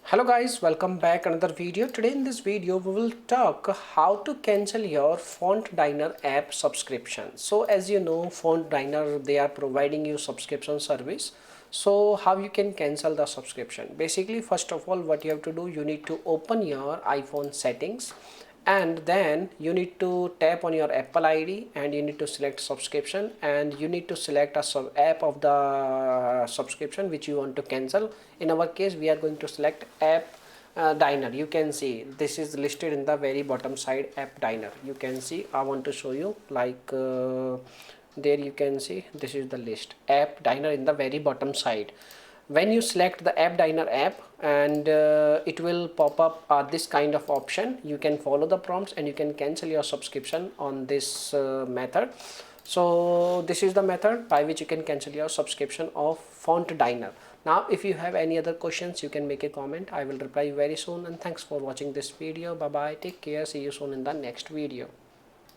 Hello guys, welcome back another video. Today in this video we will talk how to cancel your Font Diner app subscription. So as you know, Font Diner, they are providing you subscription service. So how you can cancel the subscription? Basically, first of all, what you have to do, you need to open your iPhone settings, and then you need to tap on your Apple ID and you need to select subscription, and you need to select a sub app of the subscription which you want to cancel. In our case, we are going to select app diner. You can see this is listed in the very bottom side, app diner. You can see, I want to show you, like there you can see this is the list, app diner in the very bottom side. When you select the app diner app, and it will pop up this kind of option. You can follow the prompts and you can cancel your subscription on this method. So this is the method by which you can cancel your subscription of Font Diner. Now if you have any other questions, you can make a comment. I will reply you very soon, and thanks for watching this video. Bye bye, take care, see you soon in the next video.